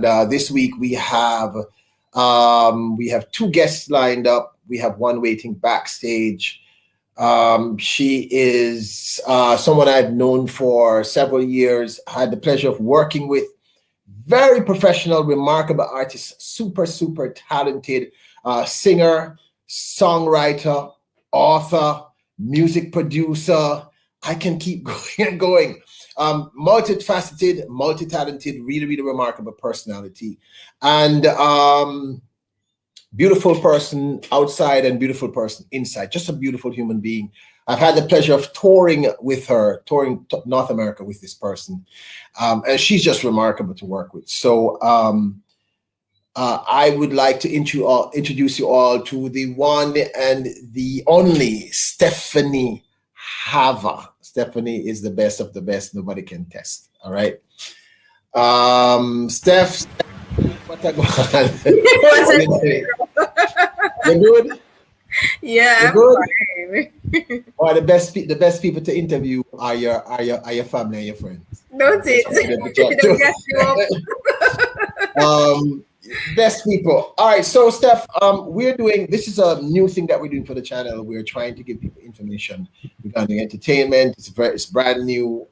this week we have two guests lined up. We have one waiting backstage. She is someone I've known for several years, had the pleasure of working with. Very professional, remarkable artist, super, super talented singer, songwriter, author, music producer. I can keep going and going. Multifaceted, multi-talented, really, really remarkable personality. And beautiful person outside and beautiful person inside. Just a beautiful human being. I've had the pleasure of touring with her, touring North America with this person. And she's just remarkable to work with. So I would like to introduce you all to the one and the only Stephanie Hava. Stephanie is the best of the best. Nobody can test. All right. Steph, what a you good? Yeah, good? Or the best people to interview are your family and your friends. Don't it? Best people. All right, so Steph, this is a new thing that we're doing for the channel. We're trying to give people information regarding entertainment. It's brand new.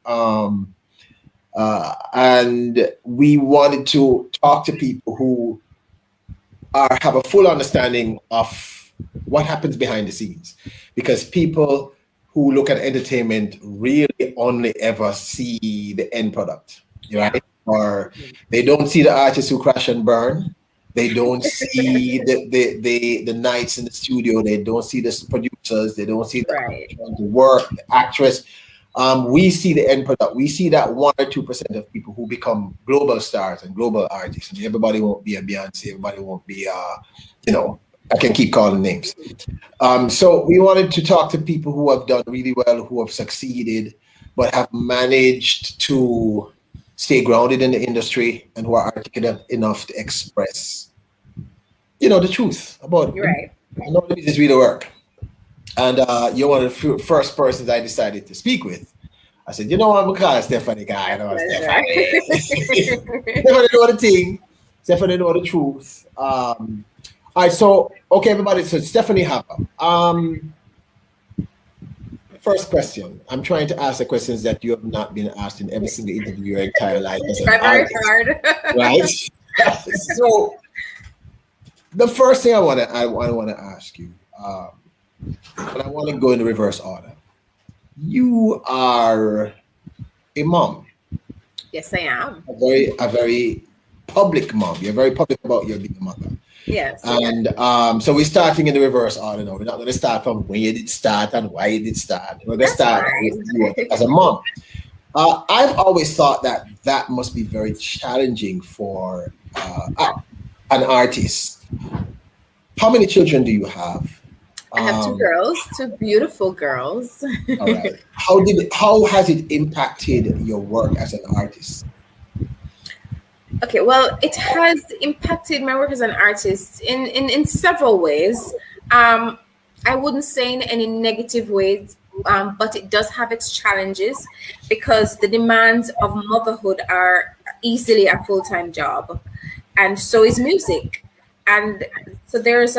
And we wanted to talk to people who have a full understanding of what happens behind the scenes, because people who look at entertainment really only ever see the end product, right? Or they don't see the artists who crash and burn. They don't see the nights in the studio. They don't see the producers. They don't see the work, the actress. We see the end product. We see that 1 or 2% of people who become global stars and global artists. And everybody won't be a Beyonce. Everybody won't be, I can keep calling names. So we wanted to talk to people who have done really well, who have succeeded, but have managed to stay grounded in the industry and who are articulate enough to express, the truth about right. None of this really work. And you're one of the first persons I decided to speak with. I said, I'm going to call Stephanie guy. I know Stephanie. Stephanie know the thing. Stephanie know the truth. All right, so, okay, everybody. So Stephanie Hava. First question. I'm trying to ask the questions that you have not been asked in every single interview your entire life. Very hard. Right? So the first thing I want to ask you, but I want to go in the reverse order. You are a mom. Yes, I am. A very public mom. You're very public about your being a mother. Yes. And so we're starting in the reverse order now. We're not going to start from when you did start and why you did start. We're going to start with you as a mom. I've always thought that must be very challenging for an artist. How many children do you have? I have 2 girls, 2 beautiful girls. All right. How has it impacted your work as an artist? Okay, well, it has impacted my work as an artist in several ways. I wouldn't say in any negative ways, but it does have its challenges because the demands of motherhood are easily a full-time job, and so is music. And so there's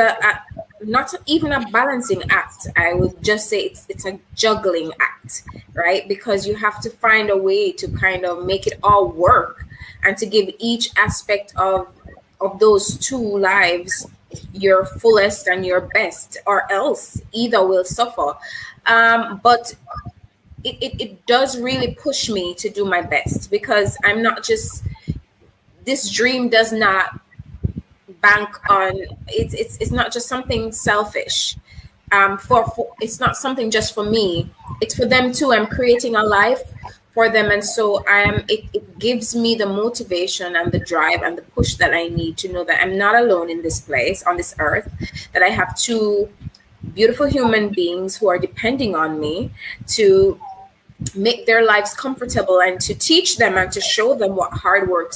not even a balancing act. I would just say it's a juggling act, right? Because you have to find a way to kind of make it all work and to give each aspect of those 2 lives your fullest and your best, or else either will suffer. But it does really push me to do my best, because I'm not just, this dream does not bank on, it's not just something selfish. It's not something just for me, it's for them too. I'm creating a life for them, and so it gives me the motivation and the drive and the push that I need to know that I'm not alone in this place, on this earth, that I have 2 beautiful human beings who are depending on me to make their lives comfortable and to teach them and to show them what hard work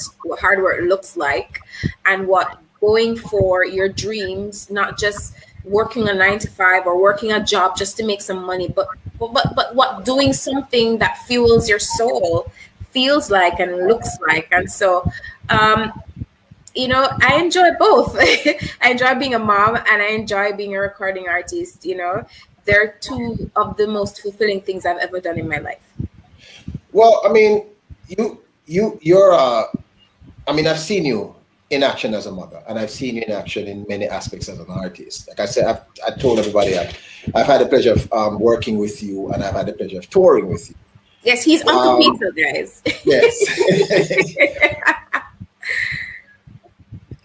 looks like, and what going for your dreams, not just working a 9-to-5 or working a job just to make some money, but what doing something that fuels your soul feels like and looks like. And so I enjoy both. I enjoy being a mom and I enjoy being a recording artist. They're two of the most fulfilling things I've ever done in my life. Well, I mean, I've seen you in action as a mother, and I've seen you in action in many aspects as an artist. Like I said, I told everybody I've had the pleasure of working with you, and I've had the pleasure of touring with you. Yes, he's Uncle Peter, guys. Yes.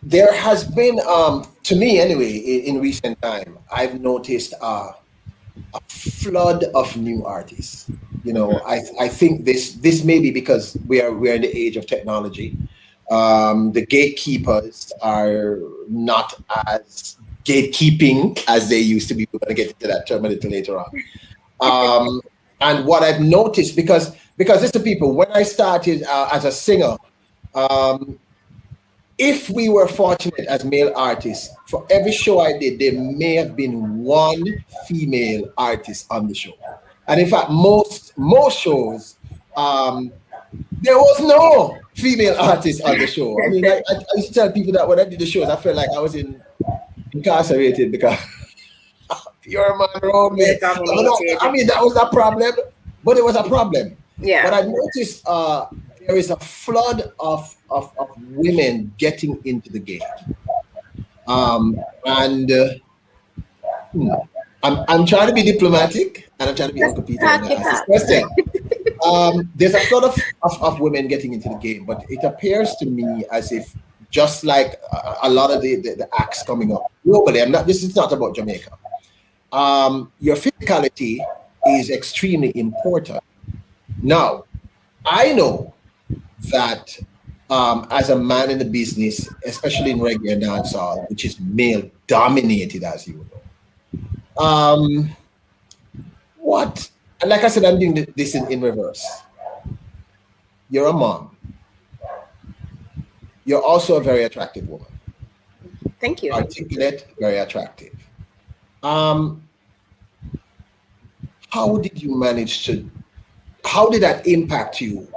There has been, to me anyway, in recent time, I've noticed a flood of new artists. I think this may be because we're in the age of technology. The gatekeepers are not as gatekeeping as they used to be. We're going to get into that term a little later on. And what I've noticed, because listen, people, when I started as a singer, if we were fortunate as male artists, for every show I did, there may have been one female artist on the show. And in fact, most shows, there was no female artist on the show. I mean, I used to tell people that when I did the shows, I felt like I was incarcerated because you're a man around me. I mean, that was a problem, but it was a problem. Yeah. But I noticed there is a flood of women getting into the game. I'm trying to be diplomatic and I'm trying to be Uncle Peter and ask this question. There's a flood of women getting into the game, but it appears to me as if, just like a lot of the acts coming up globally, this is not about Jamaica. Your physicality is extremely important. Now, I know that as a man in the business, especially in reggae and dancehall, which is male dominated, as you know, like I said, I'm doing this in reverse. You're a mom. You're also a very attractive woman. Thank you. Articulate, very attractive. How did that impact you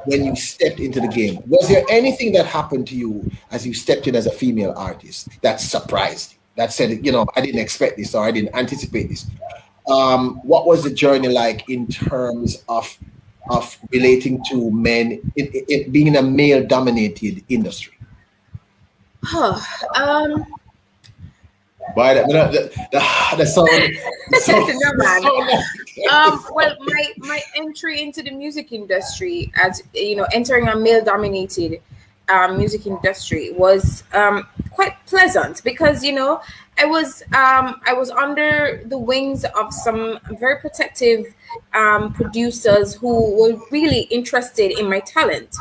when you stepped into the game? Was there anything that happened to you as you stepped in as a female artist that surprised you, that said, I didn't expect this or I didn't anticipate this? What was the journey like in terms of relating to men, it being in a male-dominated industry? Well, my entry into the music industry, as entering a male-dominated music industry, was quite pleasant because I was under the wings of some very protective producers who were really interested in my talent.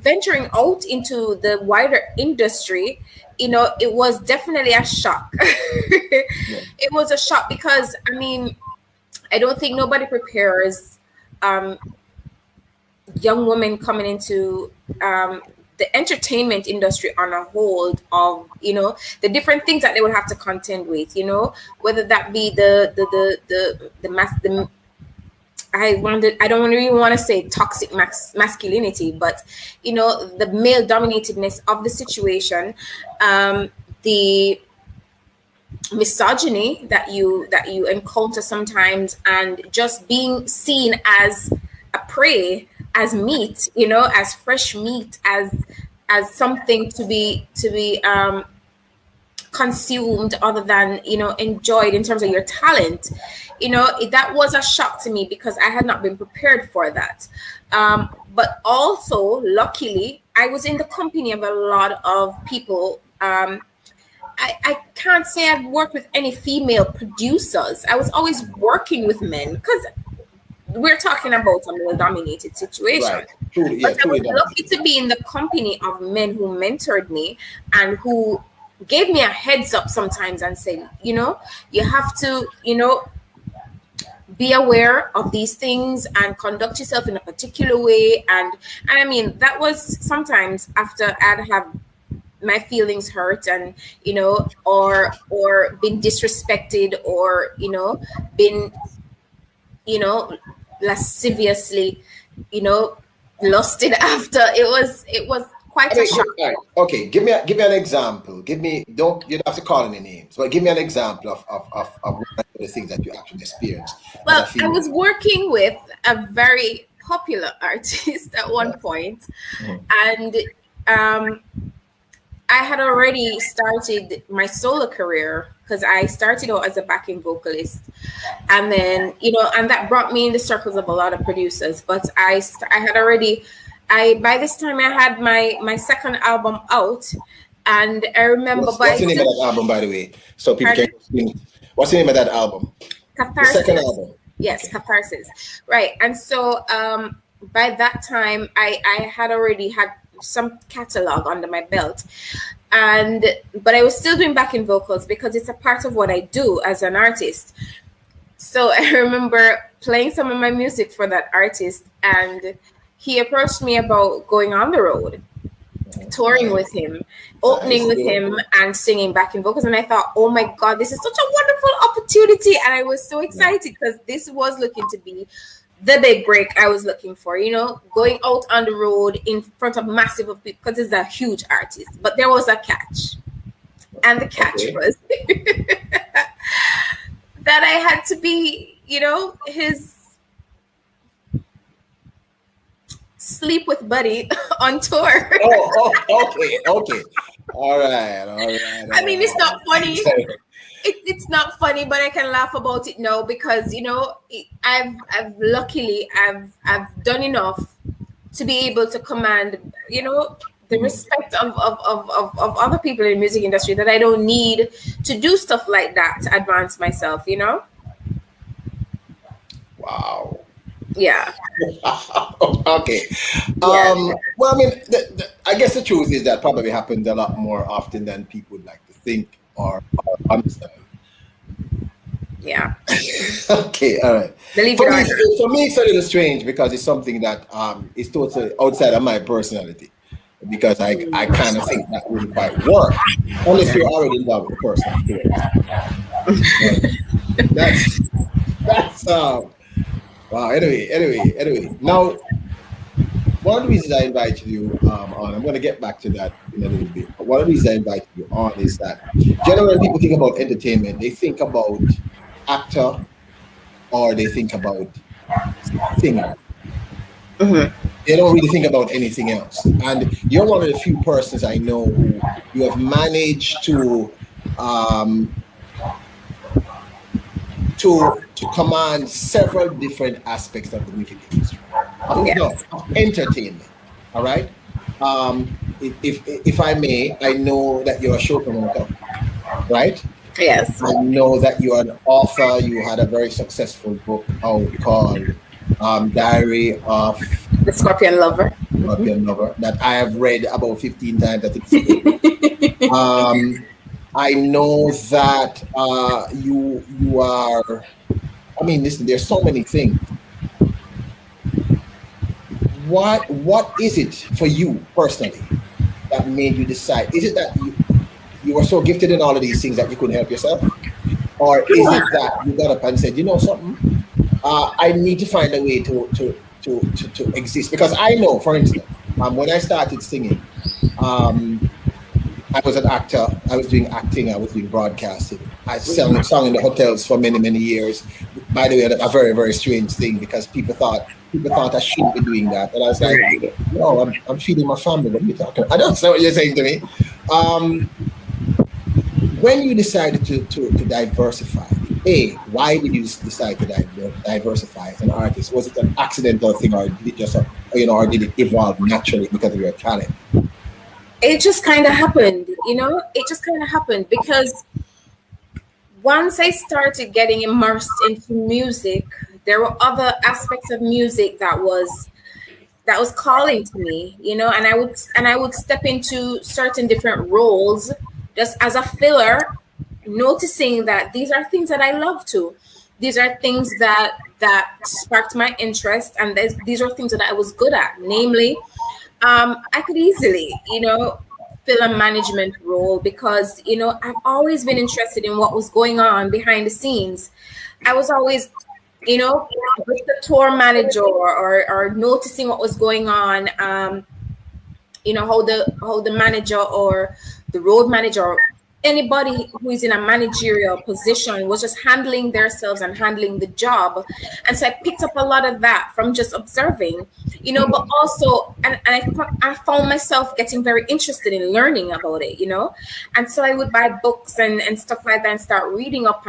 Venturing out into the wider industry, it was definitely a shock. It was a shock because, I don't think nobody prepares young women coming into the entertainment industry on a whole of, the different things that they would have to contend with, whether that be I don't really want to say toxic masculinity, but the male dominatedness of the situation, the misogyny that you encounter sometimes, and just being seen as a prey, as meat, as fresh meat, as something to be consumed other than enjoyed in terms of your talent. That was a shock to me because I had not been prepared for that. But also, luckily, I was in the company of a lot of people. I can't say I've worked with any female producers. I was always working with men because we're talking about a male-dominated situation. Right. Truly, yeah, but I was lucky to be in the company of men who mentored me and who gave me a heads up sometimes and said, you have to, be aware of these things and conduct yourself in a particular way. And that was sometimes after I'd have my feelings hurt and, or been disrespected or, been, lasciviously, lusted after. It was quite a shock. Right. Okay, give me an example. You don't have to call any names, but give me an example of one of the things that you actually experienced. Well, I was working with a very popular artist at one point, and I had already started my solo career because I started out as a backing vocalist, and then and that brought me in the circles of a lot of producers. But I had already, by this time I had my second album out, and I remember what's the name of that album, by the way, so people can. What's the name of that album? Catharsis. The second album. Yes, okay. Catharsis. Right, and so by that time I had already had some catalog under my belt, but I was still doing backing vocals because it's a part of what I do as an artist. So I remember playing some of my music for that artist, and he approached me about going on the road, touring with him, opening with him, and singing backing vocals. And I thought, oh my God, this is such a wonderful opportunity. And I was so excited because this was looking to be the big break I was looking for, going out on the road in front of massive of people, because it's a huge artist. But there was a catch. And the catch was that I had to be, his sleep with buddy on tour. Okay. All right. I mean, it's not funny. It's not funny, but I can laugh about it now because I've luckily done enough to be able to command the respect of other people in the music industry that I don't need to do stuff like that to advance myself. Wow. Yeah. Okay. Well, I mean, I guess the truth is that probably happens a lot more often than people would like to think or understand. Yeah. Okay. All right. For me, it's a little strange because it's something that is totally outside of my personality. Because I kind of think that wouldn't quite work unless you're already in love with the person. That's wow. Anyway. Now, one of the reasons I invited you on, I'm going to get back to that in a little bit. But one of the reasons I invited you on is that generally when people think about entertainment, they think about actor or they think about singer. Mm-hmm. They don't really think about anything else. And you're one of the few persons I know who you have managed to command several different aspects of the music industry, of entertainment. All right. If I may, I know that you're a show promoter, right? Yes. I know that you are an author. You had a very successful book out called Diary of the Scorpion Lover. That I have read about 15 times. I think. I know that you are. I mean, listen. There's so many things. What is it for you personally that made you decide? Is it that you were so gifted in all of these things that you couldn't help yourself, or is it that you got up and said, you know something? I need to find a way to exist, because I know, for instance, when I started singing, I was an actor. I was doing acting. I was doing broadcasting. I sung in the hotels for many years. By the way, a very, very strange thing, because people thought I shouldn't be doing that, and I was like, no, I'm feeding my family. What are you talking about? I don't know what you're saying to me. When you decided to diversify, why did you decide to diversify as an artist? Was it an accidental thing, or did it just, or did it evolve naturally because of your talent? It just kind of happened, It just kind of happened because once I started getting immersed into music, there were other aspects of music that was calling to me, and I would step into certain different roles just as a filler, noticing that these are things that I love to. These are things that sparked my interest, and these are things that I was good at. Namely, I could easily, fill a management role because, I've always been interested in what was going on behind the scenes. I was always, with the tour manager or noticing what was going on how the manager or the road manager or anybody who is in a managerial position was just handling themselves and handling the job. And so I picked up a lot of that from just observing, but also, and I found myself getting very interested in learning about it, and so I would buy books and stuff like that and start reading up.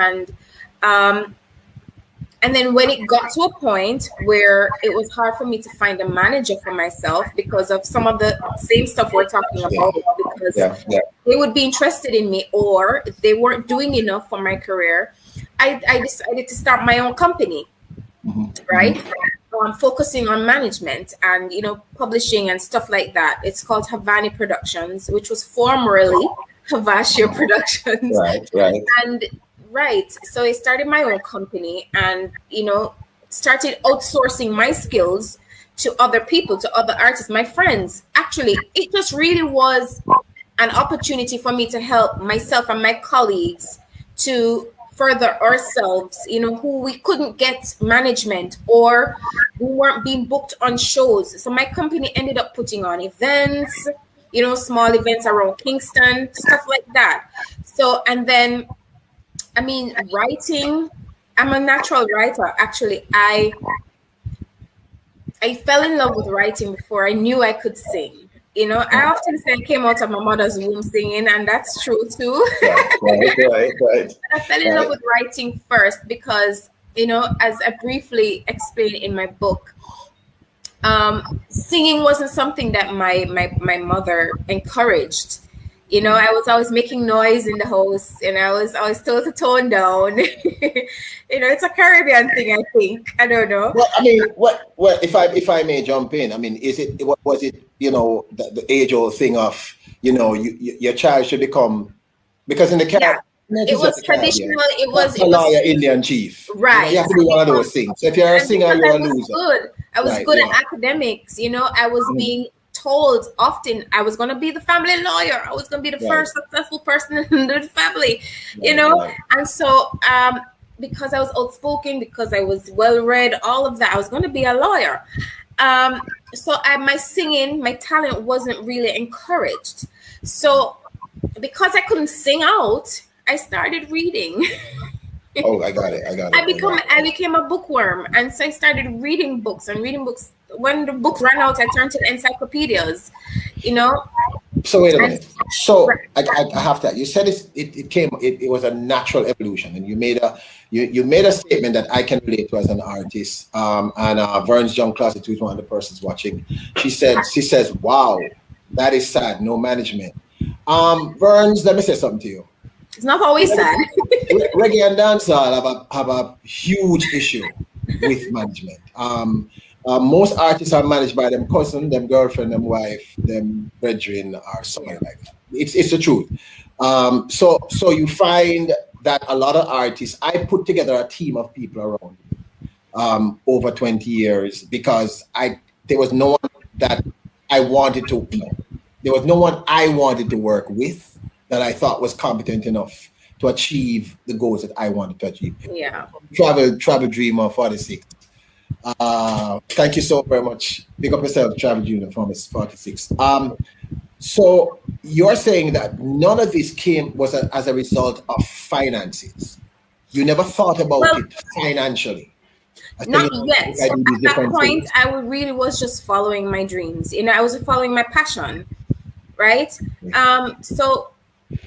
And then when it got to a point where it was hard for me to find a manager for myself because of some of the same stuff we're talking about, because they would be interested in me or they weren't doing enough for my career, I decided to start my own company, right? Focusing on management and, publishing and stuff like that. It's called Havani Productions, which was formerly Havashia Productions. Right. And so I started my own company and, started outsourcing my skills to other people, to other artists, my friends. Actually, it just really was an opportunity for me to help myself and my colleagues to further ourselves, who we couldn't get management or we weren't being booked on shows. So my company ended up putting on events, small events around Kingston, stuff like that. So, and then, writing, I'm a natural writer. Actually, I fell in love with writing before I knew I could sing. I often say I came out of my mother's womb singing, and that's true too. Right. I fell in love with writing first because, as I briefly explained in my book, singing wasn't something that my mother encouraged. I was always making noise in the house, and I was always told to tone down. It's a Caribbean thing, I think. I don't know. Well, if I may jump in, was it the age-old thing of your child should become, because in the Caribbean, it was traditional. It was lawyer, Indian chief. Right. You have to be one of those things. So if you're a singer, you're a loser. I was good at academics. I was being told often I was going to be the family lawyer. I was going to be the first successful person in the family, And so because I was outspoken, because I was well-read, all of that, I was going to be a lawyer. So my singing, my talent wasn't really encouraged. So because I couldn't sing out, I started reading. Oh, I got it. I became a bookworm, and so I started reading books. When the books ran out, I turned to the encyclopedias. So wait a minute. So I have that. You said it was a natural evolution, and you made a statement that I can relate to as an artist. And Vern's young class, who's one of the persons watching, she says, "Wow, that is sad. No management." Vern's, let me say something to you. It's not always sad. Reggae and dancehall have a huge issue with management. Most artists are managed by them cousin, them girlfriend, them wife, them brethren, or something like that. It's the truth. So you find that a lot of artists, I put together a team of people around over 20 years because there was no one that I wanted to, there was no one I wanted to work with that I thought was competent enough to achieve the goals that I wanted to achieve. Yeah. Travel Dreamer 46. Thank you so very much. Pick up yourself, Travel Dreamer from 46. So you're saying that none of this was as a result of finances. You never thought about it financially. Not yet. At that point, I really was just following my dreams. I was following my passion, right? So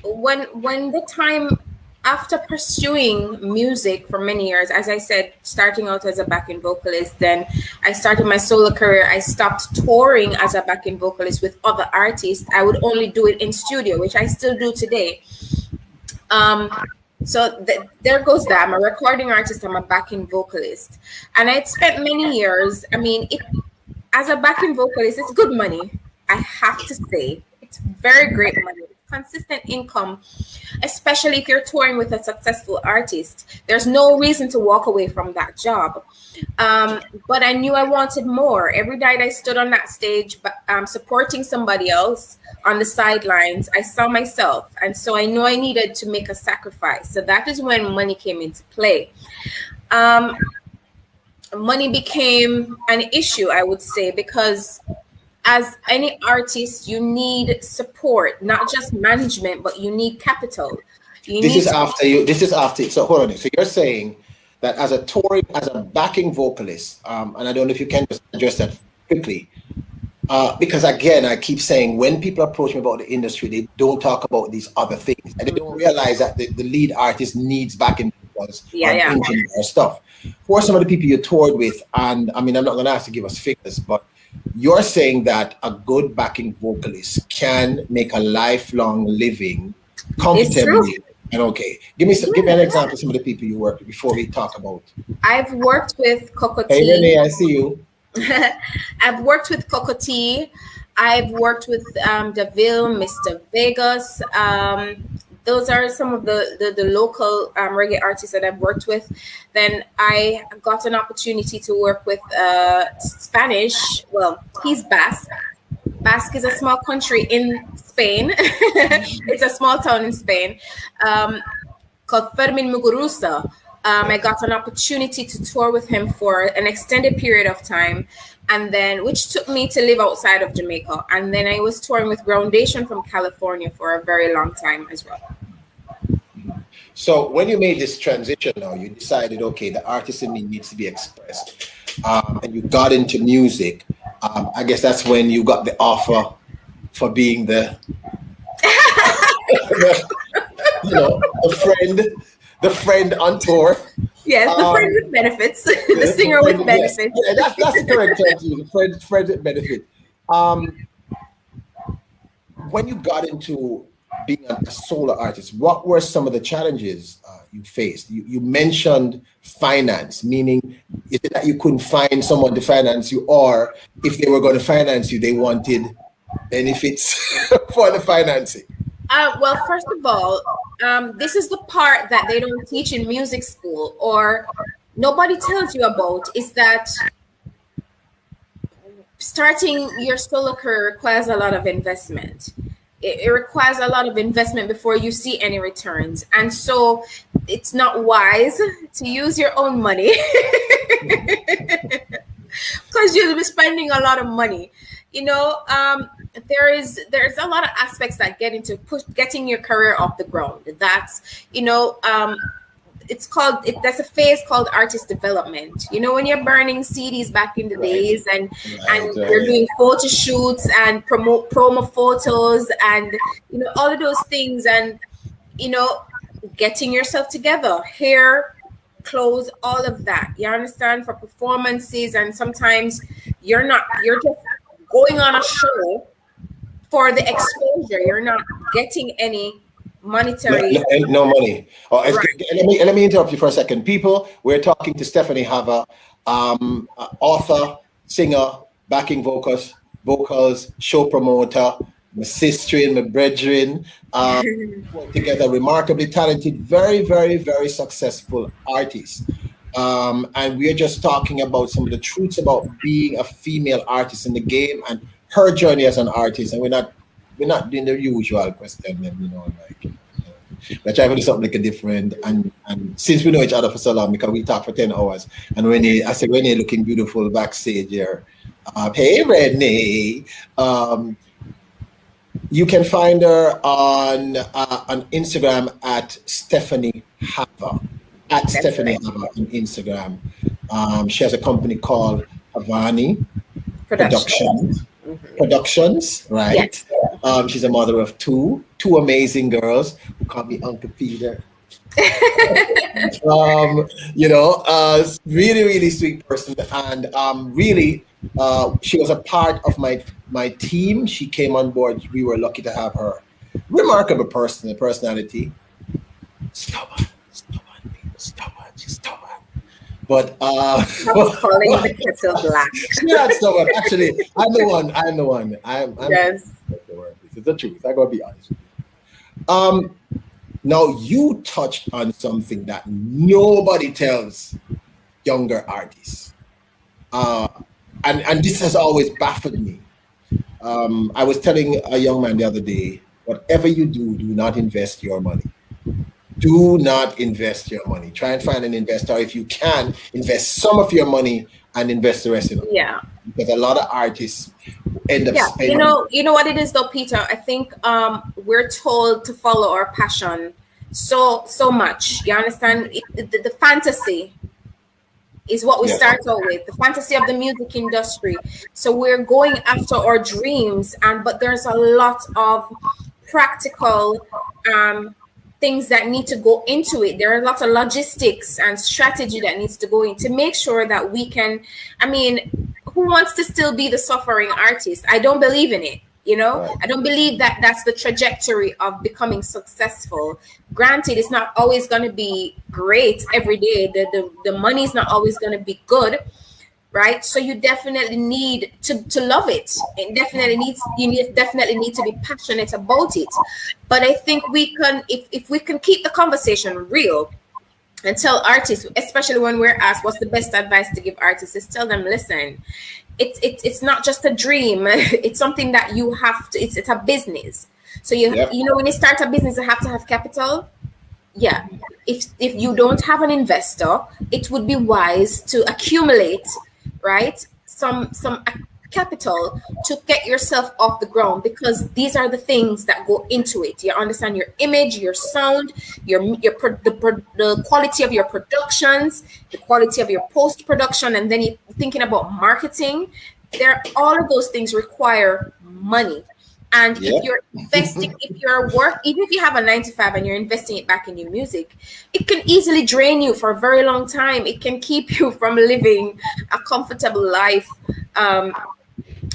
when the time after pursuing music for many years, as I said, starting out as a backing vocalist, then I started my solo career. I stopped touring as a backing vocalist with other artists. I would only do it in studio, which I still do today. So there goes that. I'm a recording artist. I'm a backing vocalist. And I'd spent many years, as a backing vocalist, it's good money. I have to say, it's very great money. Consistent income, especially if you're touring with a successful artist. There's no reason to walk away from that job. But I knew I wanted more. Every night I stood on that stage, supporting somebody else on the sidelines, I saw myself. And so I knew I needed to make a sacrifice. So that is when money came into play. Money became an issue, I would say, because as any artist, you need support, not just management, but you need capital. This is after you. This is after. So hold on. So you're saying that as a touring, as a backing vocalist, and I don't know if you can just address that quickly, because again, I keep saying when people approach me about the industry, they don't talk about these other things, and they don't realize that the lead artist needs backing vocals or stuff. Who are some of the people you toured with? And I mean, I'm not going to ask you to give us figures, but you're saying that a good backing vocalist can make a lifelong living comfortably. And okay, give me an example of some of the people you worked with before we talk about. I've worked with Coco T. Hey Renee, I see you. I've worked with Coco T. I've worked with Deville, Mr. Vegas. Those are some of the local reggae artists that I've worked with. Then I got an opportunity to work with Spanish. Well, he's Basque. Basque is a small country in Spain. It's a small town in Spain called Fermin Muguruza. I got an opportunity to tour with him for an extended period of time, and then which took me to live outside of Jamaica. And then I was touring with Groundation from California for a very long time as well. So when you made this transition now, you decided, okay, the artist in me needs to be expressed, and you got into music. I guess that's when you got the offer for being the the friend on tour. Yes, the friend with benefits, the singer with benefits. Yeah, that's the correct term to use, the friend with benefit. When you got into being a solo artist, what were some of the challenges you faced? You mentioned finance, meaning is it that you couldn't find someone to finance you, or if they were going to finance you, they wanted benefits for the financing? Well, first of all, this is the part that they don't teach in music school, or nobody tells you about, is that starting your solo career requires a lot of investment. It requires a lot of investment before you see any returns. And so it's not wise to use your own money because you'll be spending a lot of money. You know, there's a lot of aspects that get into getting your career off the ground. That's, you know, there's a phase called artist development. You know, when you're burning CDs back in the days and you're doing photo shoots and promo photos and, you know, all of those things, and, you know, getting yourself together, hair, clothes, all of that. You understand? For performances, and sometimes you're just going on a show for the exposure. You're not getting any monetary. No money. Oh, right. Let me interrupt you for a second. People, we're talking to Stephanie Hava, author, singer, backing vocals, show promoter, my sister and my brethren, together, remarkably talented, very, very, very successful artists. And we're just talking about some of the truths about being a female artist in the game and her journey as an artist. And we're not doing the usual question, you know, like we're trying to do something like a different. And since we know each other for so long, because we talk for 10 hours, and I said Renee looking beautiful backstage here. Hey Renee. You can find her on Instagram at Stephanie Hava. At Stephanie Hava on Instagram. She has a company called Havani Productions. Productions, right? Yes. She's a mother of two amazing girls who call me Uncle Peter. You know, really, really sweet person, and really, she was a part of my team. She came on board. We were lucky to have her. Remarkable personality. Stubborn. She's stubborn. But calling the kettle black. She's not stubborn. Actually, I'm the one. I'm yes. It's the truth. I gotta be honest with you. Now you touched on something that nobody tells younger artists. And this has always baffled me. I was telling a young man the other day, whatever you do not invest your money. Do not invest your money. Try and find an investor. If you can, invest some of your money and invest the rest in it. Yeah. Because a lot of artists end up Yeah, spending. you know what it is though, Peter. I think we're told to follow our passion so much. You understand? The fantasy is what we Yes. start out with, the fantasy of the music industry. So we're going after our dreams, and but there's a lot of practical things that need to go into it. There are a lot of logistics and strategy that needs to go in to make sure that we can, I mean, who wants to still be the suffering artist? I don't believe in it. You know, Right. I don't believe that that's the trajectory of becoming successful. Granted, it's not always going to be great every day. The money is not always going to be good, right? So you definitely need to love it. It definitely needs definitely need to be passionate about it. But I think we can, if we can keep the conversation real and tell artists, especially when we're asked what's the best advice to give artists, is tell them, listen, it's not just a dream. It's something that you have to, it's a business. So you know, when you start a business, you have to have capital. Yeah. If you don't have an investor, it would be wise to accumulate, right, some capital to get yourself off the ground, because these are the things that go into it. You understand? Your image, your sound, the quality of your productions, the quality of your post production, and then you're thinking about marketing. All of those things require money. And if you're investing, if even if you have a 9 to 5 and you're investing it back in your music, it can easily drain you for a very long time. It can keep you from living a comfortable life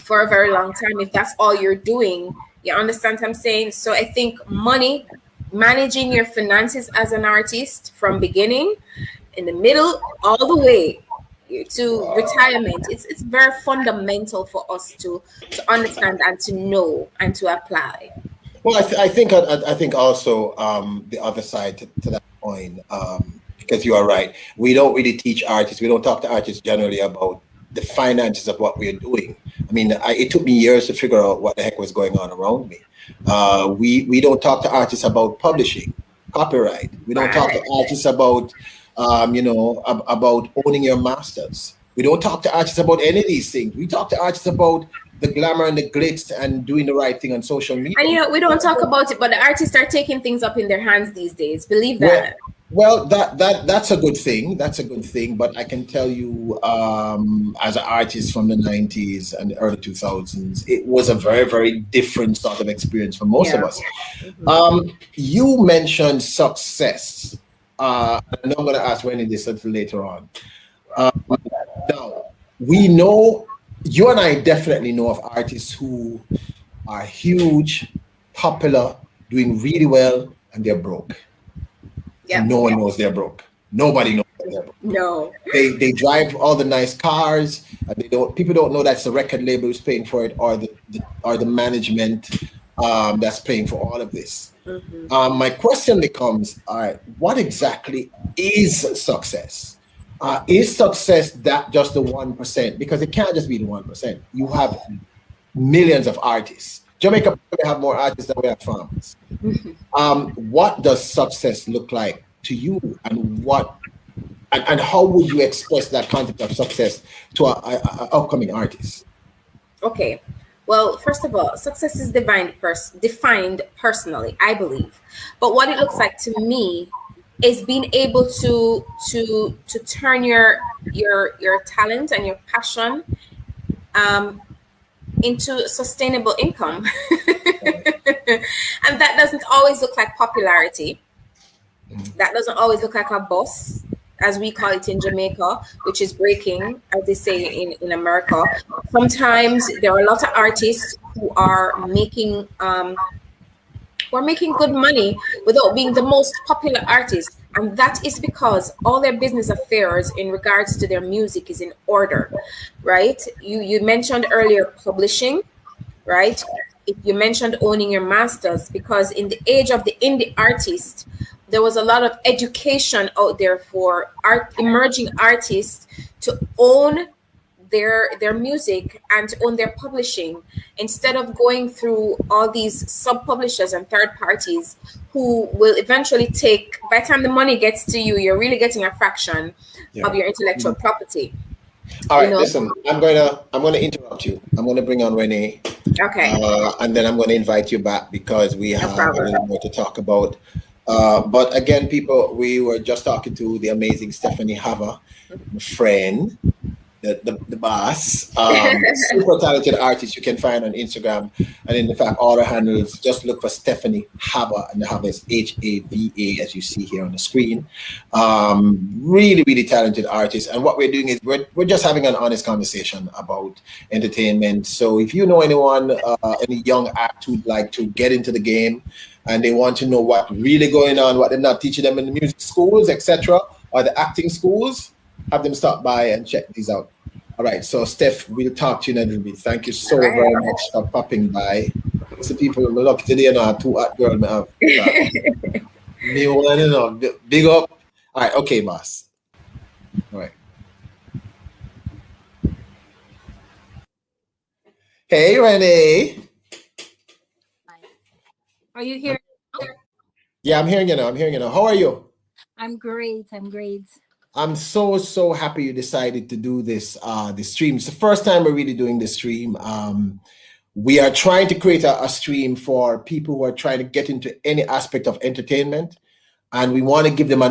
for a very long time if that's all you're doing. You understand what I'm saying? So I think money, managing your finances as an artist from beginning, in the middle, all the way to retirement, it's very fundamental for us to understand and to know and to apply. Well, I think also the other side to that point, because you are right. We don't really teach artists. We don't talk to artists generally about the finances of what we're doing. I mean, it took me years to figure out what the heck was going on around me. We don't talk to artists about publishing, copyright. We don't talk to artists about about owning your masters. We don't talk to artists about any of these things. We talk to artists about the glamour and the glitz and doing the right thing on social media. And we don't talk about it, but the artists are taking things up in their hands these days. Believe that. Well, that's a good thing. That's a good thing. But I can tell you, as an artist from the 90s and the early 2000s, it was a very, very different sort of experience for most of us. Mm-hmm. You mentioned success. I know I'm going to ask Wendy this a little later on. Now, we know, you and I definitely know of artists who are huge, popular, doing really well, and they're broke. Yeah. No one knows they're broke. Nobody knows they're broke. No. They drive all the nice cars, and people don't know that's the record label who's paying for it, or the management that's paying for all of this. Mm-hmm. My question becomes, all right, what exactly is success? Is success that just the 1%? Because it can't just be the 1%. You have millions of artists. Jamaica probably have more artists than we have farmers. Mm-hmm. What does success look like to you, and how would you express that concept of success to an upcoming artist? Okay. Well, first of all, success is defined personally, I believe. But what it looks like to me is being able to turn your talent and your passion into sustainable income. And that doesn't always look like popularity. That doesn't always look like a boss, as we call it in Jamaica, which is breaking, as they say in America. Sometimes there are a lot of artists who are making good money without being the most popular artist. And that is because all their business affairs in regards to their music is in order, right? You mentioned earlier publishing, right? You mentioned owning your masters, because in the age of the indie artist, there was a lot of education out there for emerging artists to own their music and to own their publishing, instead of going through all these sub-publishers and third parties who will eventually by the time the money gets to you, you're really getting a fraction of your intellectual property. All You right, know. listen, I'm gonna interrupt you. I'm gonna bring on Renee, Okay. and then I'm gonna invite you back because we No have a problem. little more to talk about. But again, people, we were just talking to the amazing Stephanie Hava, my friend, the boss, super talented artist you can find on Instagram. And in fact, all her handles, just look for Stephanie Hava, and the Hava is Hava, as you see here on the screen. Really, really talented artist. And what we're doing is we're just having an honest conversation about entertainment. So if you know anyone, any young act who'd like to get into the game and they want to know what really going on, what they're not teaching them in the music schools, etc., or the acting schools, have them stop by and check these out. All right, so Steph, we'll talk to you in a little bit. Thank you All so right. very much for popping by. So people, look today, you know, two hot girl, me have me one, you know, big up. All right, okay, boss. All right. Hey, Renee. Are you here? Yeah, I'm hearing you now. I'm hearing you now. How are you? I'm great. I'm great. I'm so happy you decided to do this stream. It's the first time we're really doing this stream. We are trying to create a stream for people who are trying to get into any aspect of entertainment, and we want to give them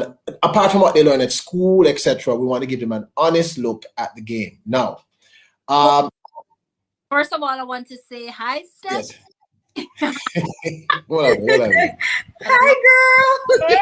apart from what they learn at school, etc. We want to give them an honest look at the game. Now, First of all, I want to say hi, Steph. yes. Whatever. Hi, girl. Hey.